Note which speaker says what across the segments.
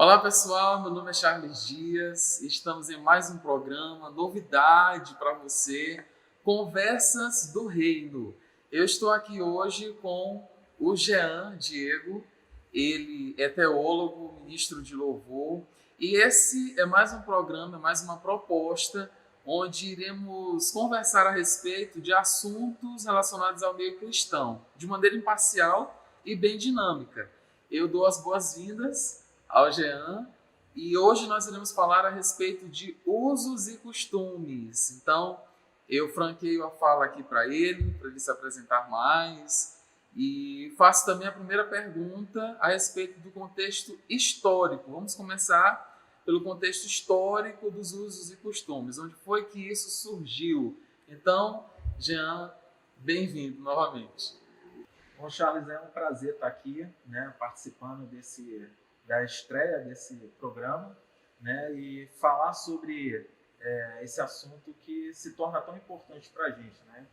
Speaker 1: Olá pessoal, meu nome é Charles Dias, estamos em mais um programa, novidade para você, Conversas do Reino. Eu estou aqui hoje com o Jean Diego, ele é teólogo, ministro de louvor, e esse é mais um programa, mais uma proposta, onde iremos conversar a respeito de assuntos relacionados ao meio cristão, de maneira imparcial e bem dinâmica. Eu dou as boas-vindas ao Jean, e hoje nós iremos falar a respeito de usos e costumes. Então, eu franqueio a fala aqui para ele se apresentar mais, e faço também a primeira pergunta a respeito do contexto histórico. Vamos começar pelo contexto histórico dos usos e costumes, onde foi que isso surgiu. Então, Jean, bem-vindo novamente.
Speaker 2: Bom, Charles, é um prazer estar aqui, participando da estreia desse programa, e falar sobre esse assunto que se torna tão importante para a gente, né?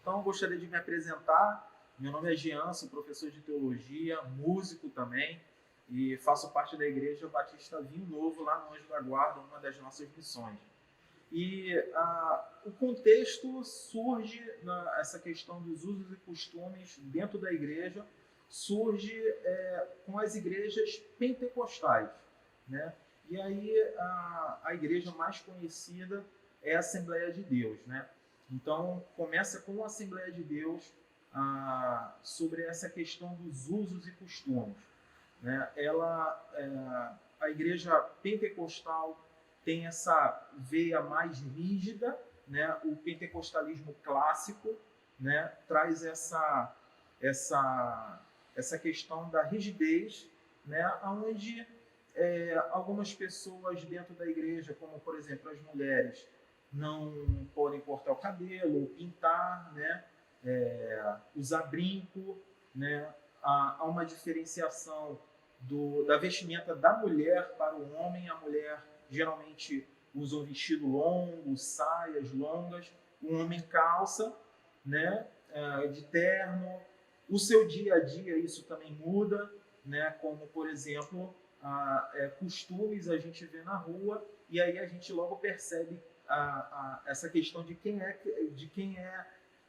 Speaker 2: Então, gostaria de me apresentar. Meu nome é Jean, sou professor de teologia, músico também, e faço parte da Igreja Batista Vinho Novo, lá no Anjo da Guarda, uma das nossas missões. E o contexto surge, essa questão dos usos e costumes dentro da igreja, surge com as igrejas pentecostais, né? E aí a igreja mais conhecida é a Assembleia de Deus, né? Então começa com a Assembleia de Deus sobre essa questão dos usos e costumes, né? A igreja pentecostal tem essa veia mais rígida, né? O pentecostalismo clássico, né? Traz essa questão da rigidez, né? Onde algumas pessoas dentro da igreja, como por exemplo as mulheres, não podem cortar o cabelo ou pintar, né? Usar brinco, né? Há uma diferenciação da vestimenta da mulher para o homem. A mulher geralmente usa um vestido longo, saias longas, o homem calça, né, de terno. O seu dia a dia isso também muda, né, como por exemplo costumes a gente vê na rua, e aí a gente logo percebe essa questão de quem é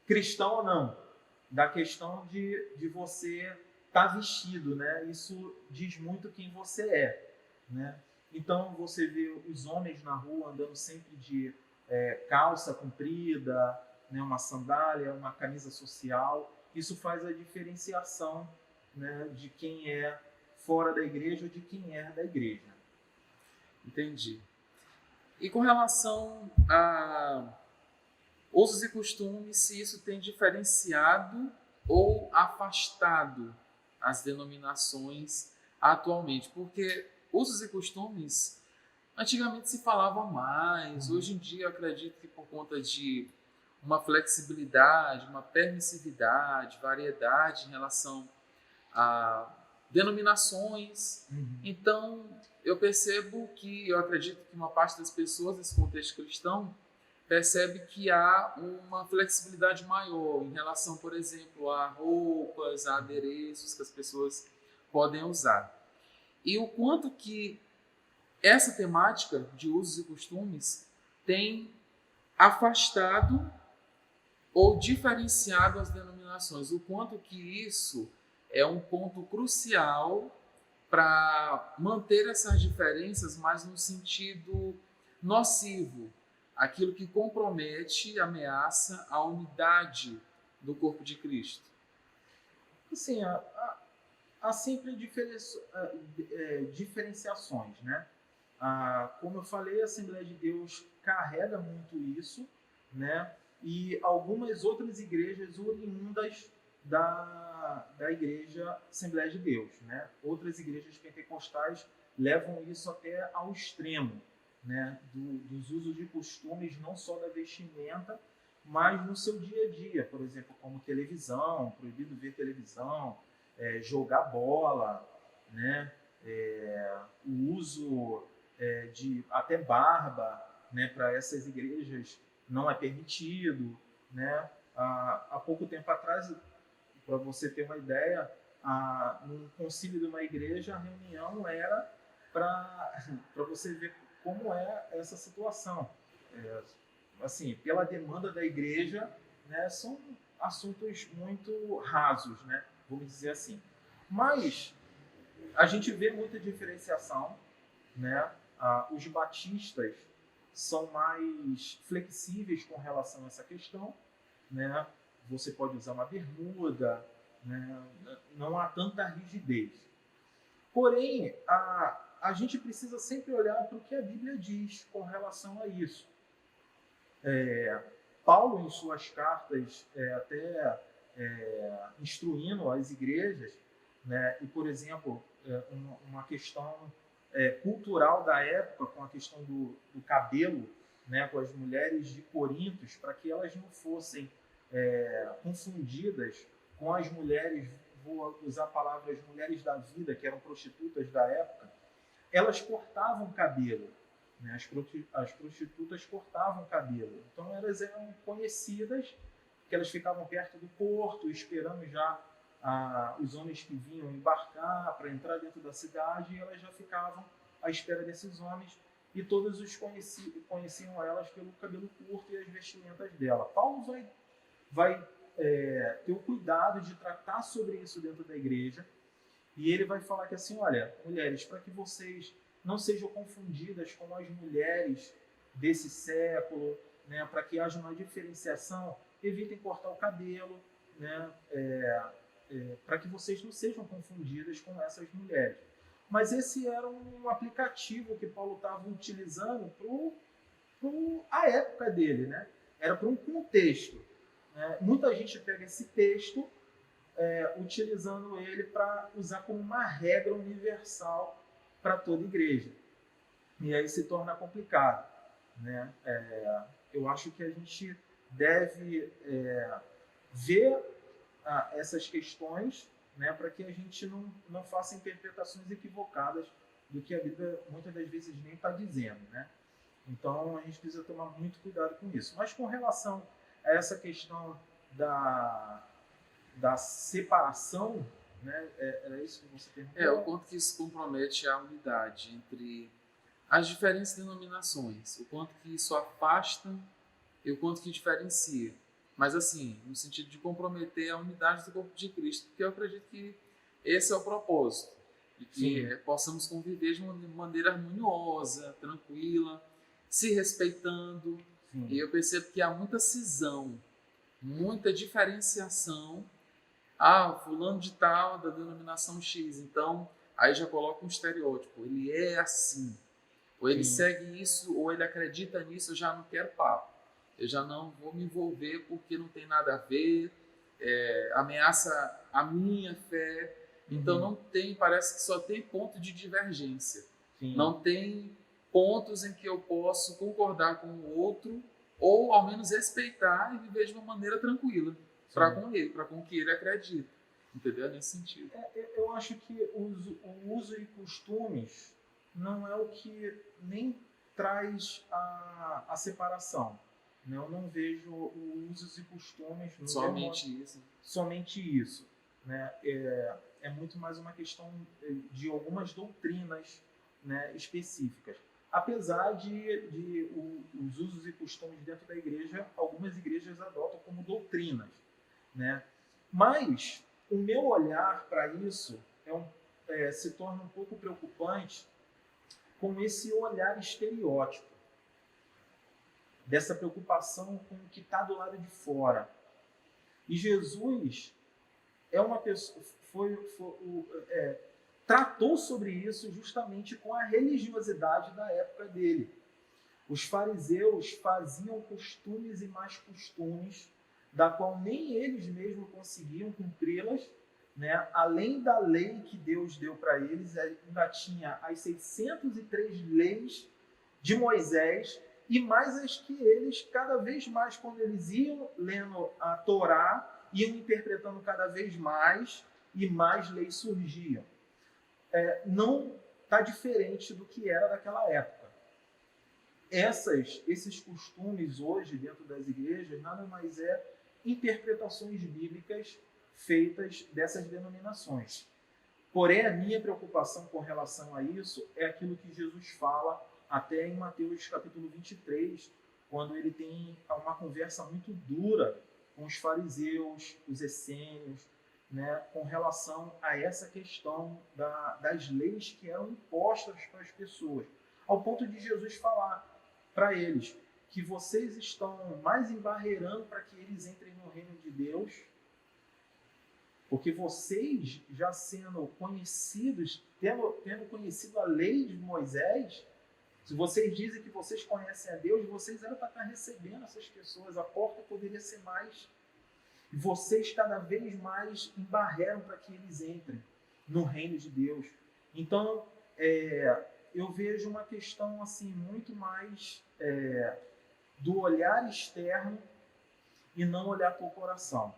Speaker 2: cristão ou não, da questão de você estar vestido, né? Isso diz muito quem você é, né? Então você vê os homens na rua andando sempre de calça comprida, né, uma sandália, uma camisa social. Isso faz a diferenciação, né, de quem é fora da igreja ou de quem é da igreja.
Speaker 1: Entendi. E com relação a usos e costumes, se isso tem diferenciado ou afastado as denominações atualmente? Porque usos e costumes antigamente se falava mais, hoje em dia eu acredito que por conta de uma flexibilidade, uma permissividade, variedade em relação a denominações. Então eu percebo que, eu acredito que uma parte das pessoas desse contexto cristão percebe que há uma flexibilidade maior em relação, por exemplo, a roupas, a adereços que as pessoas podem usar. E o quanto que essa temática de usos e costumes tem afastado ou diferenciado as denominações, o quanto que isso é um ponto crucial para manter essas diferenças, mas no sentido nocivo, aquilo que compromete, ameaça a unidade do corpo de Cristo.
Speaker 2: Assim, há sempre diferenciações, né? Como eu falei, a Assembleia de Deus carrega muito isso, né? E algumas outras igrejas oriundas da Igreja Assembleia de Deus, né? Outras igrejas pentecostais levam isso até ao extremo, né? Dos usos de costumes, não só da vestimenta, mas no seu dia a dia, por exemplo, como televisão, proibido ver televisão, jogar bola, né? O uso de até barba, né? Para essas igrejas não é permitido, né? Há pouco tempo atrás, para você ter uma ideia, num concílio de uma igreja, a reunião era para você ver como é essa situação. Assim, pela demanda da igreja, né, são assuntos muito rasos, né, vamos dizer assim. Mas a gente vê muita diferenciação, né? Os batistas são mais flexíveis com relação a essa questão, né? Você pode usar uma bermuda, né? Não há tanta rigidez. Porém, a gente precisa sempre olhar para o que a Bíblia diz com relação a isso. Paulo, em suas cartas, até instruindo as igrejas, né? E, por exemplo, uma questão cultural da época, com a questão do cabelo, né? Com as mulheres de Corinto, para que elas não fossem confundidas com as mulheres, vou usar a palavra, as mulheres da vida, que eram prostitutas da época, elas cortavam cabelo. Né? As prostitutas cortavam cabelo. Então elas eram conhecidas, que elas ficavam perto do porto, esperando já os homens que vinham embarcar para entrar dentro da cidade, e elas já ficavam à espera desses homens, e todos os conheciam elas pelo cabelo curto e as vestimentas dela. Paulo vai ter o cuidado de tratar sobre isso dentro da igreja, e ele vai falar que assim, olha, mulheres, para que vocês não sejam confundidas com as mulheres desse século, né, para que haja uma diferenciação, evitem cortar o cabelo, né, para que vocês não sejam confundidas com essas mulheres. Mas esse era um aplicativo que Paulo estava utilizando para a época dele, né? Era para um contexto. Né? Muita gente pega esse texto utilizando ele para usar como uma regra universal para toda igreja. E aí se torna complicado. Né? Eu acho que a gente deve ver essas questões, né, para que a gente não faça interpretações equivocadas do que a Bíblia muitas das vezes nem está dizendo. Né? Então a gente precisa tomar muito cuidado com isso. Mas com relação a essa questão da separação, né, era isso que você perguntou?
Speaker 1: O quanto que isso compromete a unidade entre as diferentes denominações, o quanto que isso afasta e o quanto que diferencia. Mas assim, no sentido de comprometer a unidade do corpo de Cristo, porque eu acredito que esse é o propósito, de que possamos conviver de uma maneira harmoniosa, tranquila, se respeitando. Sim. E eu percebo que há muita cisão, muita diferenciação. Fulano de tal, da denominação X, então aí já coloca um estereótipo, ele é assim, ou ele segue isso, ou ele acredita nisso, eu já não quero papo. Eu já não vou me envolver porque não tem nada a ver, ameaça a minha fé. Então não tem, parece que só tem ponto de divergência. Sim. Não tem pontos em que eu posso concordar com o outro, ou ao menos respeitar e viver de uma maneira tranquila para com ele, para com o que ele acredita. Entendeu? Nesse sentido.
Speaker 2: Eu acho que o uso e costumes não é o que nem traz a separação. Eu não vejo usos e costumes... Somente isso. Né? É muito mais uma questão de algumas doutrinas, né, específicas. Apesar de os usos e costumes dentro da igreja, algumas igrejas adotam como doutrinas. Né? Mas o meu olhar para isso se torna um pouco preocupante com esse olhar estereótipo, dessa preocupação com o que está do lado de fora. E Jesus é uma pessoa, tratou sobre isso justamente com a religiosidade da época dele. Os fariseus faziam costumes e mais costumes, da qual nem eles mesmos conseguiam cumpri-las, né? Além da lei que Deus deu para eles, ainda tinha as 603 leis de Moisés, e mais as que eles, cada vez mais, quando eles iam lendo a Torá, iam interpretando cada vez mais, e mais leis surgiam. Não está diferente do que era daquela época. Esses costumes hoje dentro das igrejas nada mais interpretações bíblicas feitas dessas denominações. Porém, a minha preocupação com relação a isso é aquilo que Jesus fala até em Mateus capítulo 23, quando ele tem uma conversa muito dura com os fariseus, os essênios, né, com relação a essa questão das leis que eram impostas para as pessoas, ao ponto de Jesus falar para eles que vocês estão mais embarreirando para que eles entrem no reino de Deus, porque vocês, já sendo conhecidos, tendo conhecido a lei de Moisés, se vocês dizem que vocês conhecem a Deus, vocês eram para estar recebendo essas pessoas, a porta poderia ser mais. E vocês cada vez mais embarreram para que eles entrem no reino de Deus. Então, eu vejo uma questão assim muito mais do olhar externo e não olhar para o coração.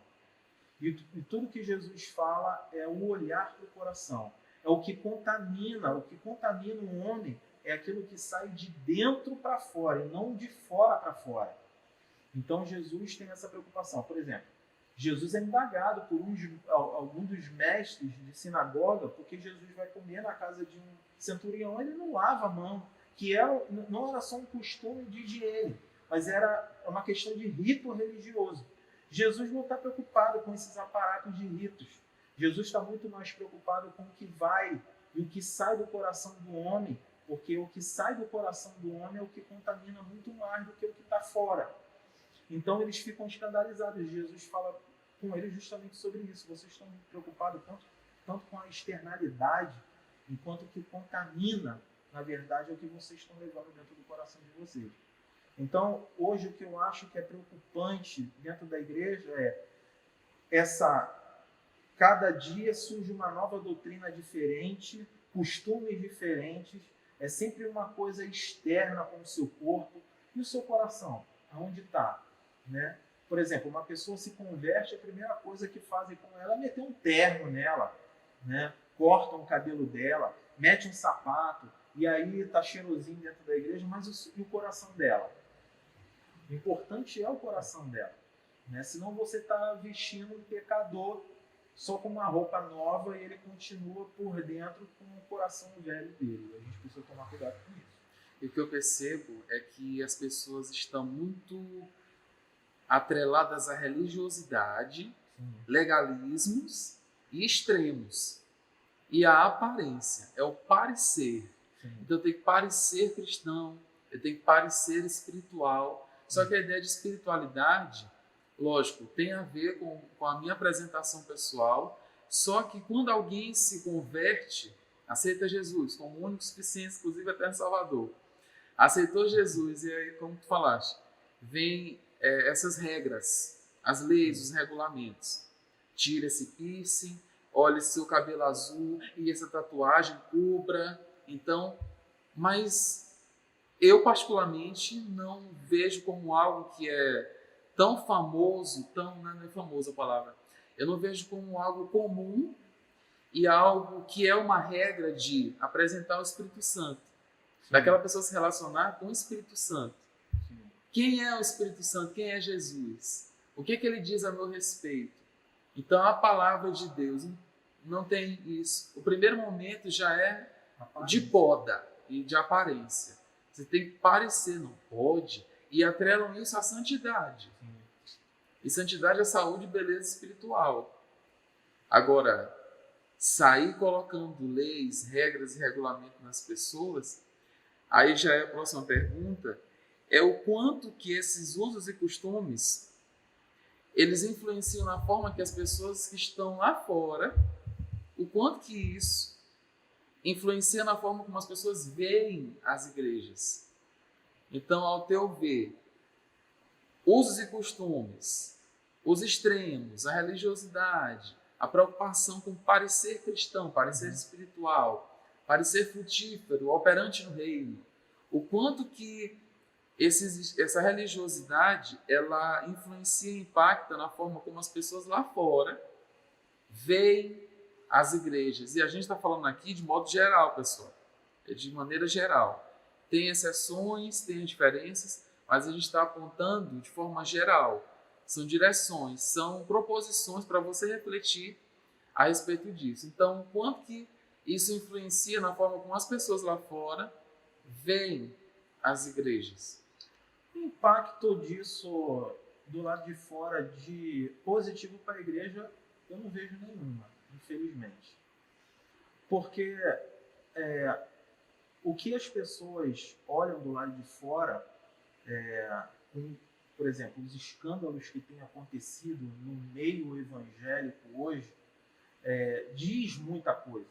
Speaker 2: E tudo que Jesus fala é o olhar para o coração. É o que contamina. O que contamina o homem é aquilo que sai de dentro para fora e não de fora para fora. Então, Jesus tem essa preocupação. Por exemplo, Jesus é indagado por algum dos mestres de sinagoga, porque Jesus vai comer na casa de um centurião, ele não lava a mão, que não era só um costume de higiene, mas era uma questão de rito religioso. Jesus não está preocupado com esses aparatos de ritos. Jesus está muito mais preocupado com o que vai e o que sai do coração do homem, porque o que sai do coração do homem é o que contamina muito mais do que o que está fora. Então eles ficam escandalizados. Jesus fala com eles justamente sobre isso. Vocês estão preocupados tanto com a externalidade, enquanto que contamina, na verdade, é o que vocês estão levando dentro do coração de vocês. Então, hoje, o que eu acho que é preocupante dentro da igreja é cada dia surge uma nova doutrina diferente, costumes diferentes, é sempre uma coisa externa com o seu corpo. E o seu coração? Aonde está? Né? Por exemplo, uma pessoa se converte, a primeira coisa que fazem com ela é meter um terno nela, né? Cortam o cabelo dela, mete um sapato, e aí está cheirosinho dentro da igreja, mas e o coração dela? O importante é o coração dela, né? Senão você está vestindo um pecador só com uma roupa nova e ele continua por dentro com o coração velho dele. A gente precisa tomar cuidado com isso.
Speaker 1: E o que eu percebo é que as pessoas estão muito atreladas à religiosidade, legalismos e extremos. E a aparência, é o parecer.
Speaker 2: Sim.
Speaker 1: Então eu tenho que parecer cristão, eu tenho que parecer espiritual. Só que a ideia de espiritualidade, lógico, tem a ver com a minha apresentação pessoal, só que quando alguém se converte, aceita Jesus como único suficiente, inclusive eterno Salvador, aceitou Jesus, e aí, como tu falaste, vem essas regras, as leis, os regulamentos. Tira esse piercing, olha esse seu cabelo azul e essa tatuagem, cubra. Então, mas eu particularmente não vejo como algo que é tão famoso, não é famoso a palavra, eu não vejo como algo comum e algo que é uma regra de apresentar o Espírito Santo, daquela pessoa se relacionar com o Espírito Santo.
Speaker 2: Sim.
Speaker 1: Quem é o Espírito Santo? Quem é Jesus? O que ele diz a meu respeito? Então, a palavra de Deus não tem isso. O primeiro momento já é de poda e de aparência. Você tem que parecer, não pode. E atrelam isso à santidade.
Speaker 2: Sim.
Speaker 1: E santidade é saúde e beleza espiritual. Agora, sair colocando leis, regras e regulamentos nas pessoas, aí já é a próxima pergunta, é o quanto que esses usos e costumes, eles influenciam na forma que as pessoas que estão lá fora, o quanto que isso influencia na forma como as pessoas veem as igrejas. Então, ao teu ver, usos e costumes, os extremos, a religiosidade, a preocupação com parecer cristão, parecer espiritual, parecer frutífero, operante no reino, o quanto que essa religiosidade ela influencia e impacta na forma como as pessoas lá fora veem as igrejas. E a gente está falando aqui de modo geral, pessoal, de maneira geral. Tem exceções, tem diferenças, mas a gente está apontando de forma geral. São direções, são proposições para você refletir a respeito disso. Então, quanto que isso influencia na forma como as pessoas lá fora veem as igrejas?
Speaker 2: O impacto disso do lado de fora de positivo para a igreja, eu não vejo nenhuma, infelizmente. Porque o que as pessoas olham do lado de fora, por exemplo, os escândalos que têm acontecido no meio evangélico hoje, diz muita coisa.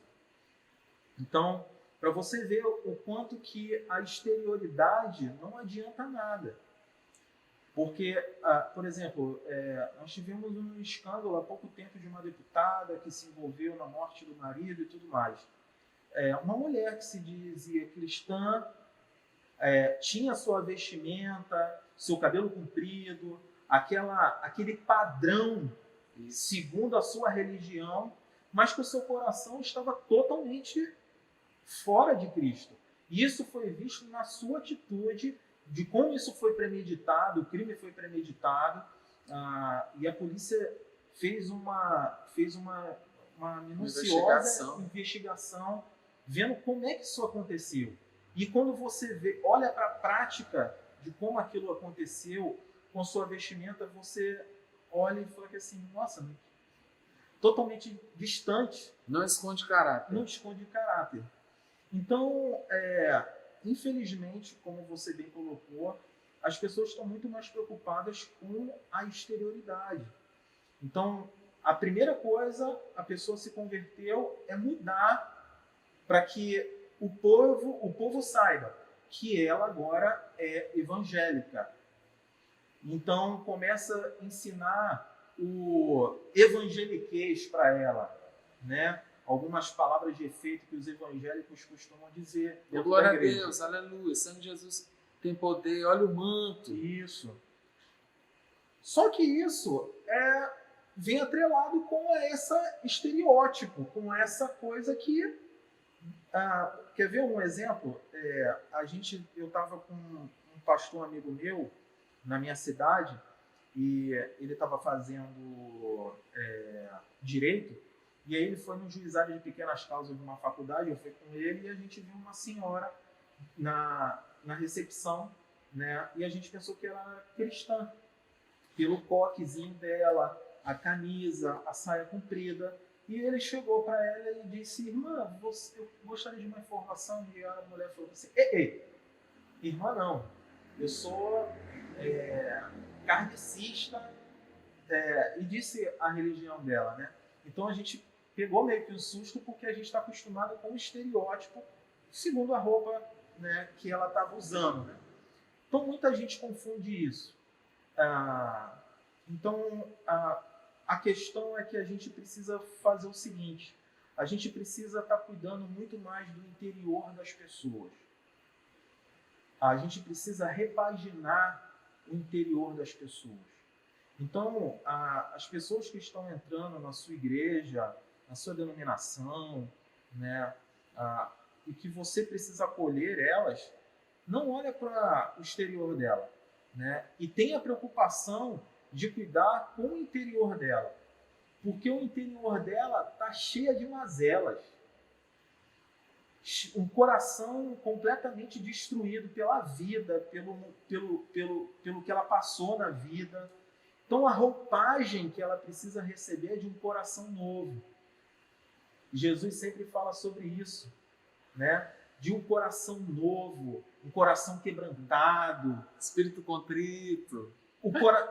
Speaker 2: Então, para você ver o quanto que a exterioridade não adianta nada. Porque, por exemplo, nós tivemos um escândalo há pouco tempo de uma deputada que se envolveu na morte do marido e tudo mais. Uma mulher que se dizia cristã, tinha sua vestimenta, seu cabelo comprido, aquele padrão segundo a sua religião, mas que o seu coração estava totalmente fora de Cristo. E isso foi visto na sua atitude, de como isso foi premeditado, o crime foi premeditado, e a polícia fez uma minuciosa investigação vendo como é que isso aconteceu. E quando você olha para a prática de como aquilo aconteceu com sua vestimenta, você olha e fala que assim, nossa, totalmente distante.
Speaker 1: Não esconde caráter.
Speaker 2: Não esconde caráter. Então, infelizmente, como você bem colocou, as pessoas estão muito mais preocupadas com a exterioridade. Então, a primeira coisa, a pessoa se converteu, é mudar para que o povo saiba que ela agora é evangélica. Então, começa a ensinar o evangeliquez para ela, né? Algumas palavras de efeito que os evangélicos costumam dizer.
Speaker 1: Glória a Deus, aleluia, sangue de Jesus tem poder, olha o manto.
Speaker 2: Isso. Só que isso vem atrelado com esse estereótipo, com essa coisa que... quer ver um exemplo? Eu estava com um pastor amigo meu na minha cidade e ele estava fazendo direito. E aí ele foi no juizado de pequenas causas de uma faculdade, eu fui com ele e a gente viu uma senhora na recepção, né? E a gente pensou que ela era cristã, pelo coquezinho dela, a camisa, a saia comprida. E ele chegou para ela e disse, irmã, eu gostaria de uma informação. E a mulher falou assim, ei, irmã não, eu sou kardecista, e disse a religião dela, né? Então a gente pegou meio que um susto porque a gente está acostumado com o estereótipo segundo a roupa, né, que ela estava usando, né? Então muita gente confunde isso. Então a questão é que a gente precisa fazer o seguinte: a gente precisa estar cuidando muito mais do interior das pessoas. A gente precisa repaginar o interior das pessoas. Então, as pessoas que estão entrando na sua igreja, na sua denominação, né, e que você precisa acolher elas, não olha para o exterior dela, né, e tenha preocupação de cuidar com o interior dela, porque o interior dela está cheio de mazelas, um coração completamente destruído pela vida, pelo que ela passou na vida. Então a roupagem que ela precisa receber é de um coração novo. Jesus sempre fala sobre isso, né? De um coração novo, um coração quebrantado,
Speaker 1: espírito contrito.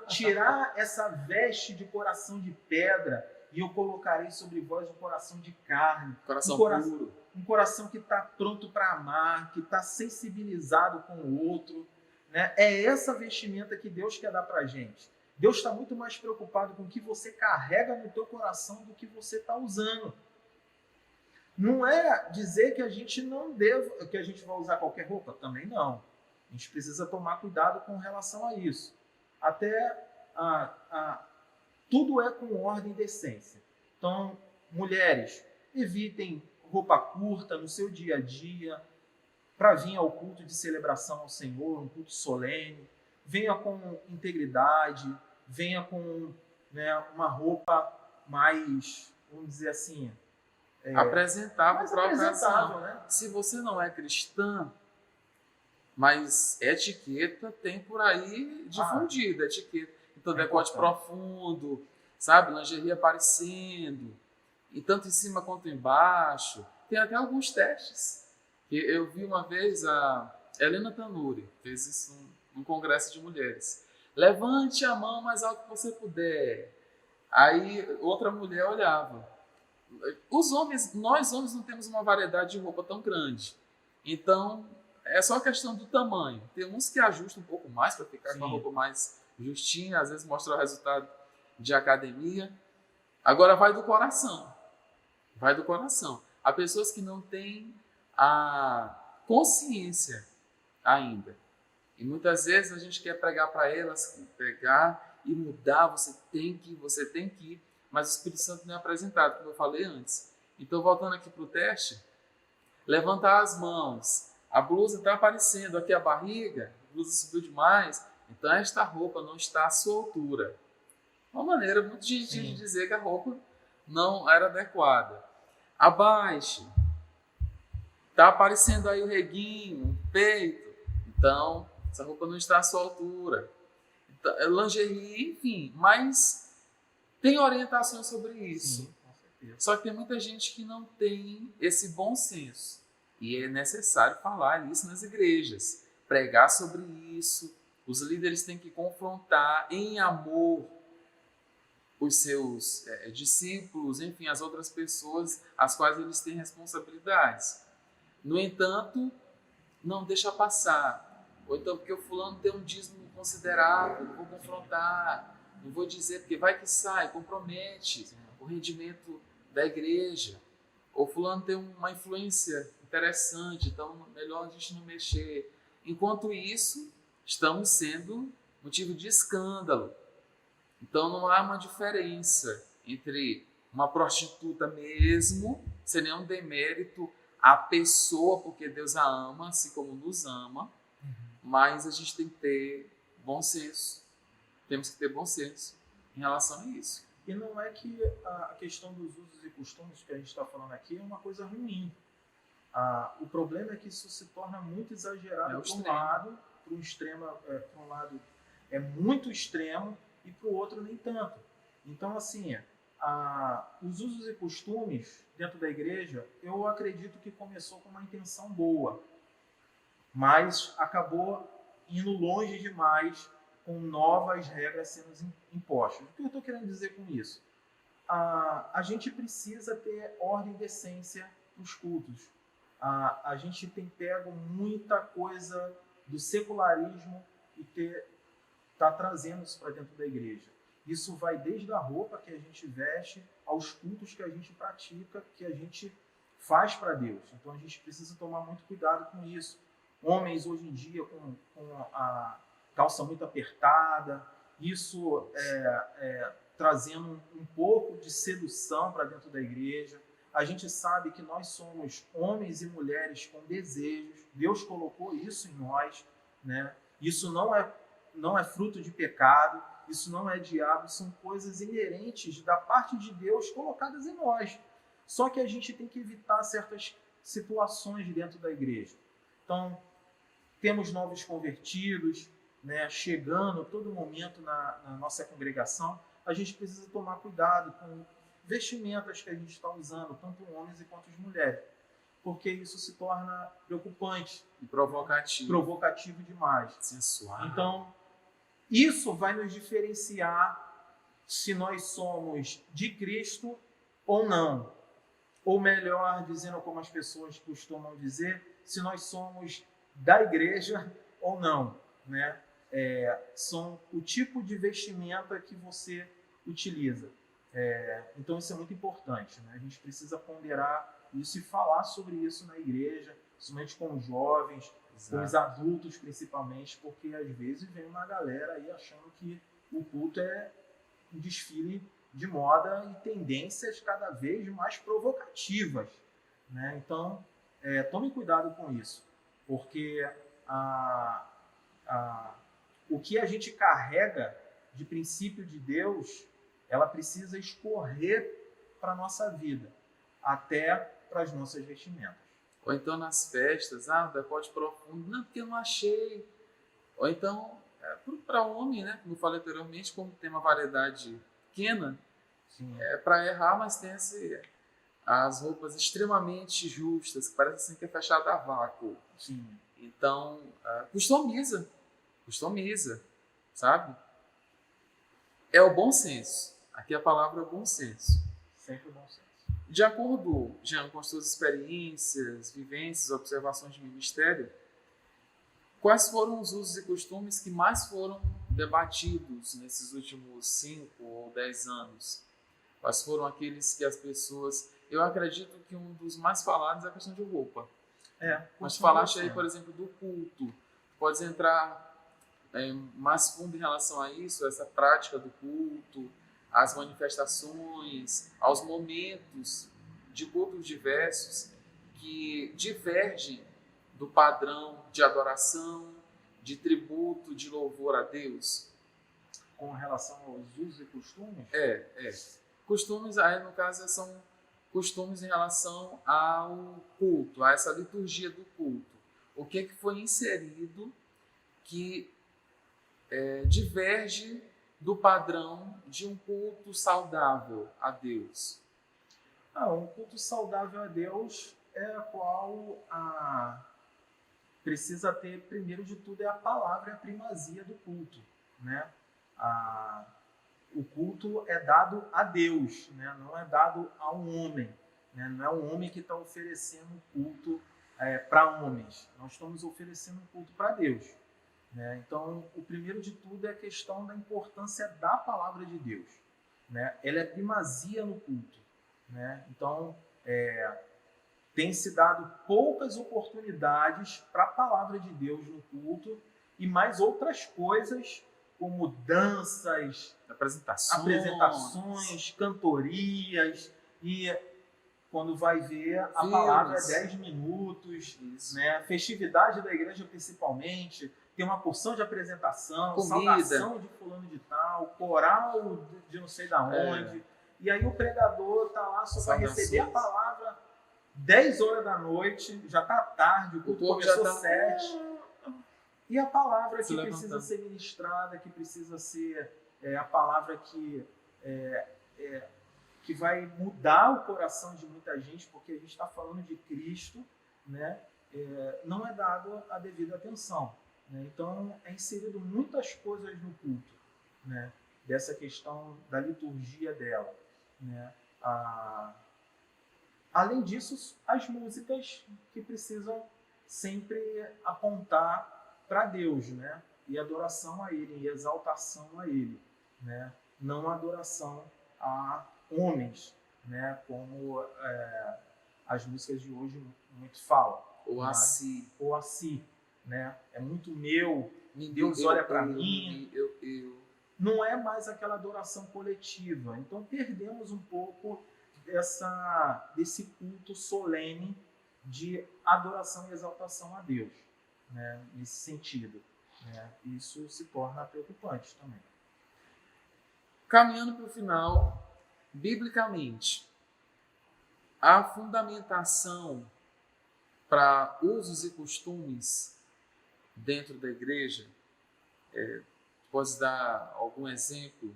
Speaker 2: Tirar essa veste de coração de pedra e eu colocarei sobre vós um coração de carne.
Speaker 1: Coração puro.
Speaker 2: Um coração que está pronto para amar, que está sensibilizado com o outro, né? É essa vestimenta que Deus quer dar para a gente. Deus está muito mais preocupado com o que você carrega no teu coração do que você está usando. Não é dizer que a gente que a gente vai usar qualquer roupa, também não. A gente precisa tomar cuidado com relação a isso. Até tudo é com ordem e decência. Então, mulheres, evitem roupa curta no seu dia a dia para vir ao culto de celebração ao Senhor, um culto solene. Venha com integridade, venha com, né, uma roupa mais vamos dizer assim,
Speaker 1: apresentável
Speaker 2: mais
Speaker 1: para a
Speaker 2: apresentável,
Speaker 1: ocasião.
Speaker 2: né?
Speaker 1: Se você não é cristã, mas etiqueta tem por aí difundida, etiqueta. Então, decote profundo, sabe? Lingerie aparecendo, e tanto em cima quanto embaixo. Tem até alguns testes. Eu vi uma vez a Helena Tanuri, fez isso num congresso de mulheres. Levante a mão mais alto que você puder. Aí outra mulher olhava. Nós homens não temos uma variedade de roupa tão grande. Então, é só questão do tamanho. Tem uns que ajustam um pouco mais para ficar com a roupa mais justinha, às vezes mostra o resultado de academia. Agora vai do coração. Vai do coração. Há pessoas que não têm a consciência ainda. E muitas vezes a gente quer pregar para elas, pegar e mudar, você tem que ir, mas o Espírito Santo não é apresentado, como eu falei antes. Então, voltando aqui para o teste, levantar as mãos, a blusa está aparecendo aqui a barriga, a blusa subiu demais, então esta roupa não está à sua altura. Uma maneira muito gentil de dizer que a roupa não era adequada. Abaixe, está aparecendo aí o reguinho, o peito, então essa roupa não está à sua altura. Então, lingerie, enfim, mas tem orientações sobre isso.
Speaker 2: Sim, com certeza.
Speaker 1: Só que tem muita gente que não tem esse bom senso. E é necessário falar isso nas igrejas, pregar sobre isso. Os líderes têm que confrontar em amor os seus discípulos, enfim, as outras pessoas às quais eles têm responsabilidades. No entanto, não deixa passar. Ou então porque o fulano tem um dízimo considerável, não vou confrontar, não vou dizer, porque vai que sai, compromete o rendimento da igreja. Ou fulano tem uma influência interessante, então melhor a gente não mexer. Enquanto isso, estamos sendo motivo de escândalo. Então não há uma diferença entre uma prostituta mesmo, sem nenhum demérito à pessoa, porque Deus a ama, assim como nos ama, mas a gente tem que ter bom senso. Temos que ter bom senso em relação a isso.
Speaker 2: E não é que a questão dos usos e costumes que a gente está falando aqui é uma coisa ruim. O problema é que isso se torna muito exagerado para um lado é muito extremo e para o outro nem tanto. Então, assim, os usos e costumes dentro da igreja, eu acredito que começou com uma intenção boa, mas acabou indo longe demais com novas regras sendo impostas. O que eu estou querendo dizer com isso? A gente precisa ter ordem e decência nos cultos. A gente tem pego muita coisa do secularismo e está trazendo isso para dentro da igreja. Isso vai desde a roupa que a gente veste aos cultos que a gente pratica, que a gente faz para Deus. Então a gente precisa tomar muito cuidado com isso. Homens hoje em dia com a calça muito apertada, isso trazendo um pouco de sedução para dentro da igreja. A gente sabe que nós somos homens e mulheres com desejos. Deus colocou isso em nós, né? Isso não é fruto de pecado, isso não é diabo, são coisas inerentes da parte de Deus colocadas em nós. Só que a gente tem que evitar certas situações dentro da igreja. Então, temos novos convertidos, né, chegando a todo momento na nossa congregação. A gente precisa tomar cuidado com vestimentas que a gente está usando, tanto homens quanto mulheres, porque isso se torna preocupante
Speaker 1: e provocativo
Speaker 2: demais,
Speaker 1: sensual.
Speaker 2: Então, isso vai nos diferenciar se nós somos de Cristo ou não, ou melhor, dizendo como as pessoas costumam dizer, se nós somos da igreja ou não, né? São o tipo de vestimenta que você utiliza. Então isso é muito importante, né? A gente precisa ponderar isso e falar sobre isso na igreja, principalmente com os jovens, com os adultos principalmente, porque às vezes vem uma galera aí achando que o culto é um desfile de moda e tendências cada vez mais provocativas, né? Então tome cuidado com isso, porque o que a gente carrega de princípio de Deus, ela precisa escorrer para a nossa vida, até para as nossas vestimentas.
Speaker 1: Ou então nas festas, decote profundo, não, porque eu não achei. Ou então, para o homem, né, como eu falei anteriormente, como tem uma variedade pequena,
Speaker 2: Sim.
Speaker 1: é para errar, mas tem as roupas extremamente justas, que parece assim que é fechada a vácuo.
Speaker 2: Sim.
Speaker 1: Então, customiza, sabe? É o bom senso. Aqui a palavra é o bom senso.
Speaker 2: Sempre bom senso.
Speaker 1: De acordo, Jean, com as suas experiências, vivências, observações de ministério, quais foram os usos e costumes que mais foram debatidos nesses últimos 5 ou 10 anos? Quais foram aqueles que as pessoas... Eu acredito que um dos mais falados é a questão de roupa. Mas falaste aí, por exemplo, do culto. Podes entrar mais fundo em relação a isso, essa prática do culto, as manifestações, aos momentos de cultos diversos que divergem do padrão de adoração, de tributo, de louvor a Deus?
Speaker 2: Com relação aos usos e costumes?
Speaker 1: Costumes, aí no caso, são costumes em relação ao culto, a essa liturgia do culto. O que foi inserido que diverge do padrão de um culto saudável a Deus?
Speaker 2: Um culto saudável a Deus é a qual precisa ter, primeiro de tudo, é a palavra e a primazia do culto, né? O culto é dado a Deus, né? Não é dado a um homem, né? Não é um homem que está oferecendo culto para homens. Nós estamos oferecendo um culto para Deus, né? Então, o primeiro de tudo é a questão da importância da palavra de Deus, né? Ela é primazia no culto, né? Então, tem se dado poucas oportunidades para a palavra de Deus no culto e mais outras coisas como danças, apresentações, cantorias, e quando vai ver, a palavra é 10 minutos, né? Festividade da igreja principalmente, tem uma porção de apresentação,
Speaker 1: comida,
Speaker 2: saudação de fulano de tal, coral de não sei da onde, e aí o pregador está lá só para receber a palavra 10 horas da noite, já está tarde, o culto começou 7. E a palavra que precisa ser ministrada, que precisa ser a palavra que vai mudar o coração de muita gente, porque a gente está falando de Cristo, né? Não é dado a devida atenção, né? Então, é inserido muitas coisas no culto, né? Dessa questão da liturgia dela, né? Além disso, as músicas que precisam sempre apontar para Deus, né? E adoração a Ele, e exaltação a Ele, né? Não adoração a homens, né? Como as músicas de hoje muito falam.
Speaker 1: Ou a si.
Speaker 2: Ou a si, né? É muito meu, Deus olha para mim. Não é mais aquela adoração coletiva. Então perdemos um pouco desse culto solene de adoração e exaltação a Deus, né? Nesse sentido, né? Isso se torna preocupante também.
Speaker 1: Caminhando para o final, biblicamente, a fundamentação para usos e costumes dentro da igreja, pode dar algum exemplo?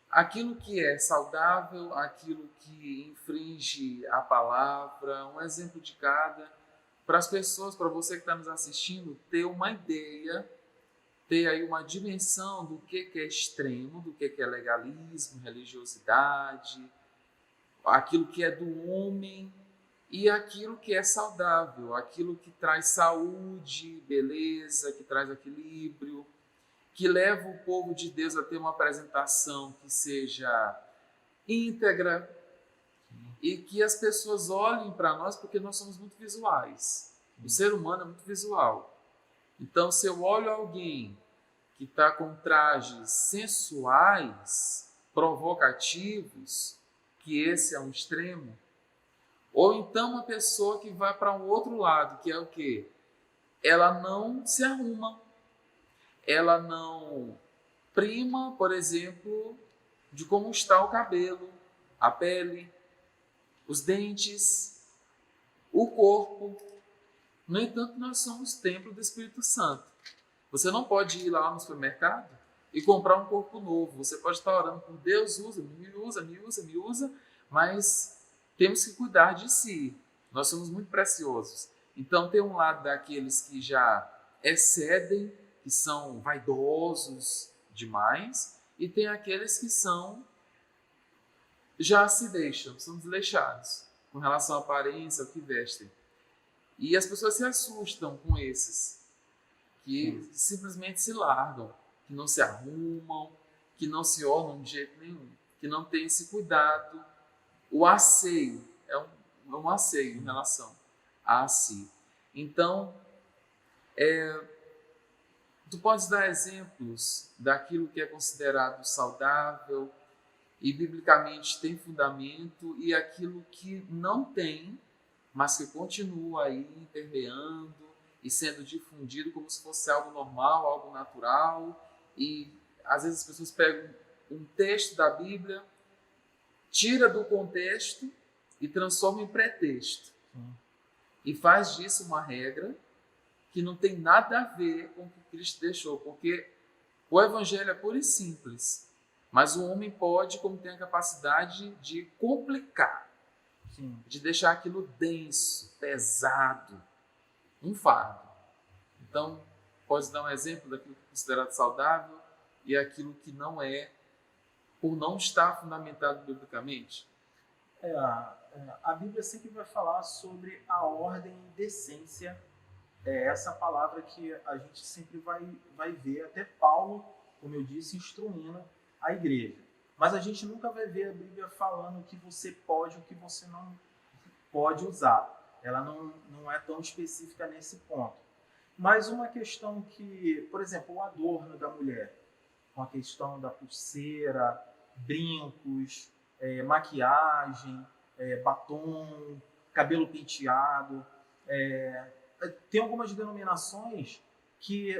Speaker 1: Aquilo que é saudável, aquilo que infringe a palavra, um exemplo de cada, para as pessoas, para você que está nos assistindo, ter uma ideia, ter aí uma dimensão do que é extremo, do que é legalismo, religiosidade, aquilo que é do homem e aquilo que é saudável, aquilo que traz saúde, beleza, que traz equilíbrio, que leva o povo de Deus a ter uma apresentação que seja íntegra e que as pessoas olhem para nós, porque nós somos muito visuais. O ser humano é muito visual. Então, se eu olho alguém que está com trajes sensuais, provocativos, que esse é um extremo, ou então uma pessoa que vai para um outro lado, que é o quê? Ela não se arruma, ela não prima, por exemplo, de como está o cabelo, a pele, os dentes, o corpo. No entanto, nós somos templo do Espírito Santo. Você não pode ir lá no supermercado e comprar um corpo novo. Você pode estar orando por Deus, me usa, mas temos que cuidar de si. Nós somos muito preciosos. Então, tem um lado daqueles que já excedem, que são vaidosos demais, e tem aqueles que já se deixam, são desleixados com relação à aparência, ao que vestem. E as pessoas se assustam com esses, que simplesmente se largam, que não se arrumam, que não se ornam de jeito nenhum, que não têm esse cuidado. O asseio é um asseio em relação a si. Então, tu podes dar exemplos daquilo que é considerado saudável e biblicamente tem fundamento e aquilo que não tem, mas que continua aí permeando e sendo difundido como se fosse algo normal, algo natural. E às vezes as pessoas pegam um texto da Bíblia, tira do contexto e transforma em pretexto. E faz disso uma regra que não tem nada a ver com o que Cristo deixou, porque o Evangelho é puro e simples, mas o homem pode, como tem a capacidade de complicar,
Speaker 2: Sim.
Speaker 1: de deixar aquilo denso, pesado, um fardo. Então, pode dar um exemplo daquilo que é considerado saudável e aquilo que não é, por não estar fundamentado biblicamente?
Speaker 2: A Bíblia sempre vai falar sobre a ordem e decência. É essa palavra que a gente sempre vai ver, até Paulo, como eu disse, instruindo a igreja. Mas a gente nunca vai ver a Bíblia falando o que você pode e o que você não pode usar. Ela não é tão específica nesse ponto. Mas uma questão que, por exemplo, o adorno da mulher, com a questão da pulseira, brincos, maquiagem, batom, cabelo penteado. Tem algumas denominações que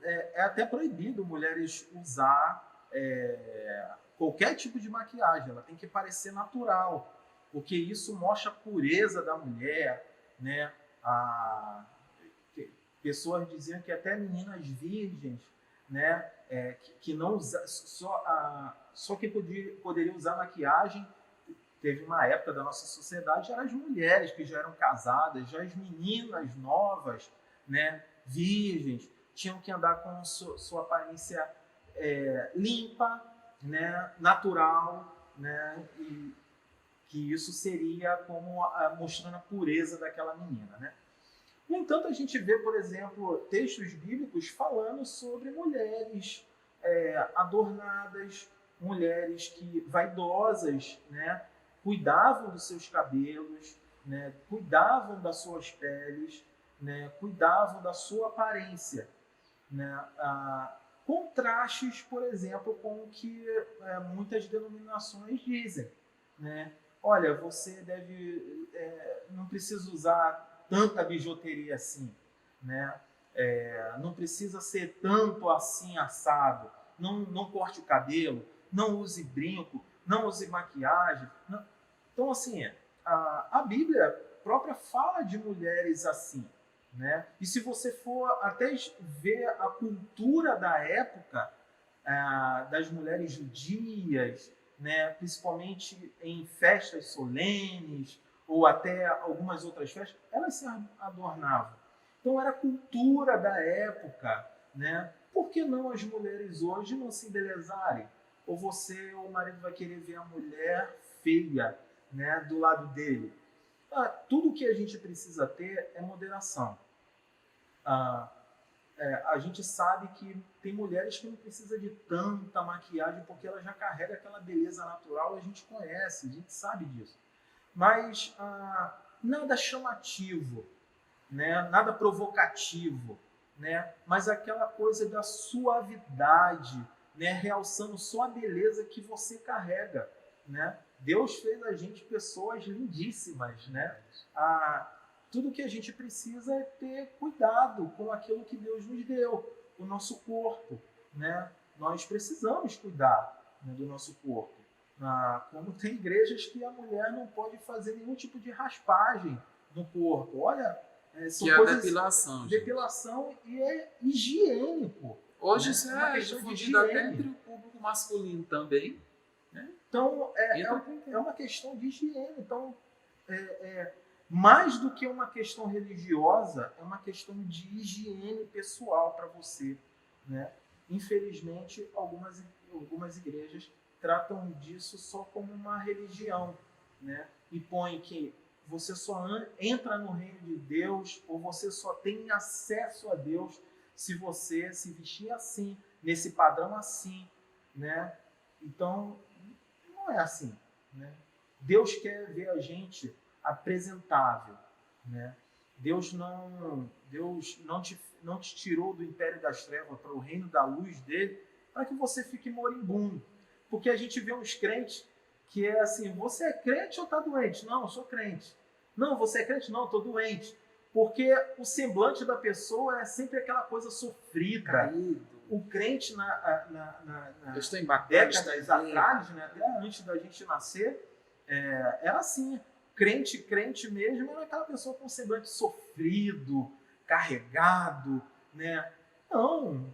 Speaker 2: é até proibido mulheres usar qualquer tipo de maquiagem. Ela tem que parecer natural, porque isso mostra a pureza da mulher, né? Pessoas diziam que até meninas virgens, né, que não usa, só quem poderia usar maquiagem, teve uma época da nossa sociedade, eram as mulheres que já eram casadas, já as meninas novas, né, virgens, tinham que andar com sua aparência limpa, né, natural, né, e que isso seria como mostrando a pureza daquela menina, né? No entanto, a gente vê, por exemplo, textos bíblicos falando sobre mulheres adornadas, mulheres vaidosas, né, cuidavam dos seus cabelos, né, cuidavam das suas peles, né, cuidavam da sua aparência, né, contrastes, por exemplo, com o que muitas denominações dizem, né? Olha, você não precisa usar tanta bijuteria assim, né? Não precisa ser tanto assim assado, não corte o cabelo, não use brinco, não use maquiagem. Não. Então, assim, a Bíblia própria fala de mulheres assim, né? E se você for até ver a cultura da época, das mulheres judias, né? Principalmente em festas solenes, ou até algumas outras festas, elas se adornavam. Então era a cultura da época, né? Por que não as mulheres hoje não se embelezarem? Ou você ou o marido vai querer ver a mulher feia, né, do lado dele? Tudo que a gente precisa ter é moderação. A gente sabe que tem mulheres que não precisam de tanta maquiagem porque ela já carrega aquela beleza natural, a gente conhece, a gente sabe disso. Mas nada chamativo, né? Nada provocativo, né? Mas aquela coisa da suavidade, né? Realçando só a beleza que você carrega, né? Deus fez a gente pessoas lindíssimas, né? Tudo que a gente precisa é ter cuidado com aquilo que Deus nos deu, o nosso corpo, né? Nós precisamos cuidar, né, do nosso corpo. Como tem igrejas que a mulher não pode fazer nenhum tipo de raspagem no corpo. Olha, são
Speaker 1: Que é a
Speaker 2: coisas...
Speaker 1: depilação, gente.
Speaker 2: Depilação e é higiênico.
Speaker 1: Hoje
Speaker 2: né?
Speaker 1: isso
Speaker 2: É uma
Speaker 1: é
Speaker 2: questão de
Speaker 1: difundido até
Speaker 2: higiene.
Speaker 1: entre o público masculino também.
Speaker 2: Então,
Speaker 1: Entra
Speaker 2: é uma questão de higiene. Então, mais do que uma questão religiosa, é uma questão de higiene pessoal para você. Né? Infelizmente, algumas igrejas tratam disso só como uma religião. Né? E põem que você só entra no reino de Deus ou você só tem acesso a Deus se você se vestir assim, nesse padrão assim. Né? Então, não é assim. Né? Deus quer ver a gente apresentável. Né? Deus não te tirou do império das trevas para o reino da luz dele para que você fique moribundo. Porque a gente vê uns crentes que é assim, você é crente ou está doente? Não, eu sou crente. Não, você é crente? Não, eu estou doente. Porque o semblante da pessoa é sempre aquela coisa sofrida.
Speaker 1: Caído.
Speaker 2: O crente
Speaker 1: Eu estou em batalha,
Speaker 2: décadas atrás, né, até antes da gente nascer, era assim. Crente mesmo era aquela pessoa com semblante sofrido, carregado. Né? Não,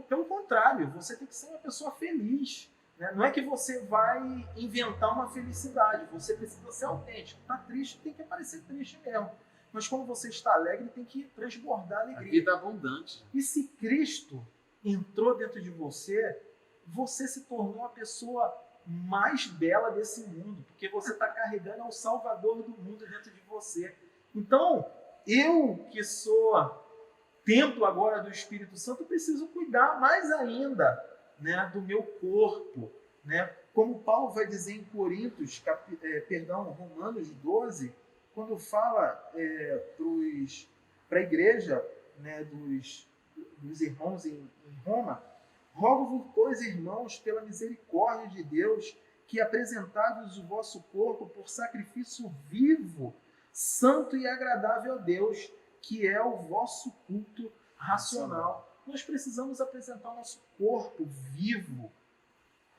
Speaker 2: pelo contrário, você tem que ser uma pessoa feliz. Né? Não é que você vai inventar uma felicidade, você precisa ser autêntico. Está triste, tem que parecer triste mesmo. Mas quando você está alegre, tem que transbordar alegria.
Speaker 1: A vida abundante.
Speaker 2: E se Cristo entrou dentro de você, você se tornou a pessoa mais bela desse mundo, porque você está carregando o Salvador do mundo dentro de você. Então, eu que sou templo agora do Espírito Santo, preciso cuidar mais ainda, né, do meu corpo. Né? Como Paulo vai dizer em Romanos 12, quando fala para a igreja, né, dos irmãos em Roma: rogo-vos, pois, irmãos, pela misericórdia de Deus, que apresentai-vos o vosso corpo por sacrifício vivo, santo e agradável a Deus, que é o vosso culto racional. Nós precisamos apresentar o nosso corpo vivo,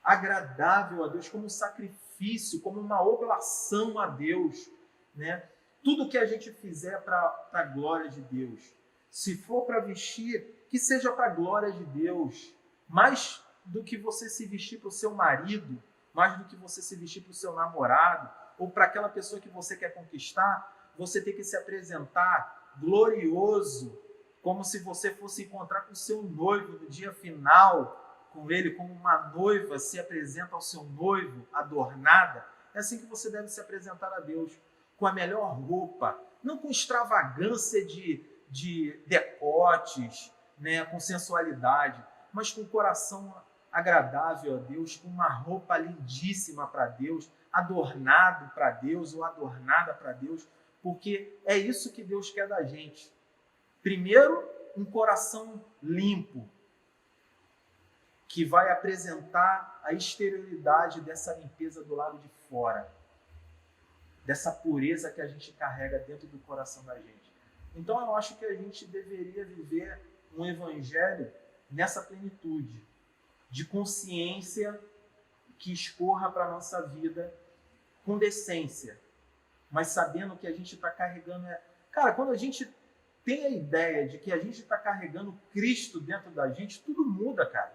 Speaker 2: agradável a Deus, como um sacrifício, como uma oblação a Deus. Né? Tudo que a gente fizer para a glória de Deus. Se for para vestir, que seja para a glória de Deus. Mais do que você se vestir para o seu marido, mais do que você se vestir para o seu namorado, ou para aquela pessoa que você quer conquistar, você tem que se apresentar glorioso, como se você fosse encontrar com o seu noivo no dia final, com ele como uma noiva se apresenta ao seu noivo, adornada. É assim que você deve se apresentar a Deus, com a melhor roupa, não com extravagância de decotes, né, com sensualidade, mas com o coração agradável a Deus, com uma roupa lindíssima para Deus, adornado para Deus ou adornada para Deus, porque é isso que Deus quer da gente. Primeiro, um coração limpo, que vai apresentar a exterioridade dessa limpeza do lado de fora, dessa pureza que a gente carrega dentro do coração da gente. Então eu acho que a gente deveria viver um evangelho nessa plenitude, de consciência que escorra para a nossa vida com decência, mas sabendo que a gente está carregando... Cara, quando a gente tem a ideia de que a gente está carregando Cristo dentro da gente, tudo muda, cara.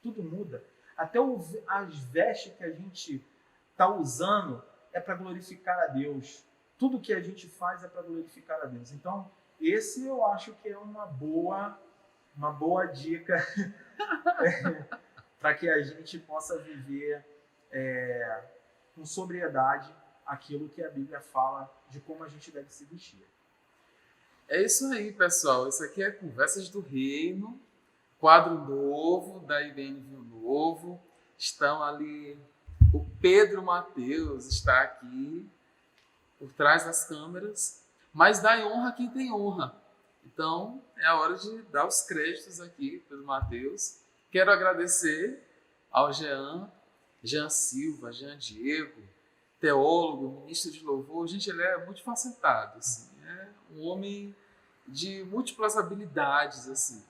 Speaker 2: Tudo muda. Até as vestes que a gente está usando é para glorificar a Deus. Tudo que a gente faz é para glorificar a Deus. Então, esse eu acho que é uma boa dica para que a gente possa viver com sobriedade aquilo que a Bíblia fala de como a gente deve se vestir.
Speaker 1: É isso aí, pessoal. Isso aqui é Conversas do Reino, quadro novo da IBN Rio Novo. Estão ali, o Pedro Mateus está aqui por trás das câmeras, mas dá honra a quem tem honra. Então, é a hora de dar os créditos aqui, Pedro Mateus. Quero agradecer ao Jean Silva, Jean Diego, teólogo, ministro de louvor. Gente, ele é multifacetado, assim, é um homem de múltiplas habilidades, assim.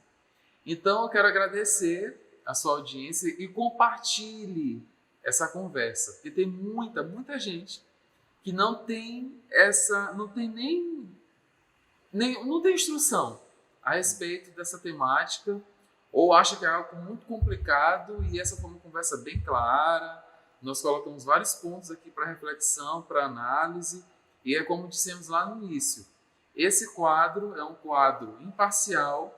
Speaker 1: Então, eu quero agradecer a sua audiência e compartilhe essa conversa. Porque tem muita gente que não tem não tem instrução a respeito dessa temática, ou acha que é algo muito complicado, e essa foi uma conversa bem clara. Nós colocamos vários pontos aqui para reflexão, para análise, e é como dissemos lá no início, esse quadro é um quadro imparcial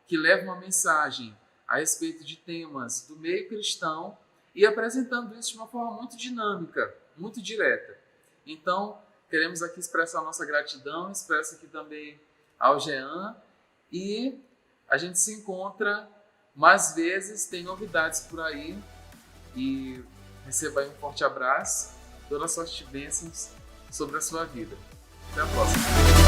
Speaker 1: que leva uma mensagem a respeito de temas do meio cristão e apresentando isso de uma forma muito dinâmica, muito direta. Então, queremos aqui expressar a nossa gratidão, expresso aqui também ao Jean, e a gente se encontra mais vezes, tem novidades por aí, e receba aí um forte abraço, toda sorte de bênçãos sobre a sua vida. Até a próxima.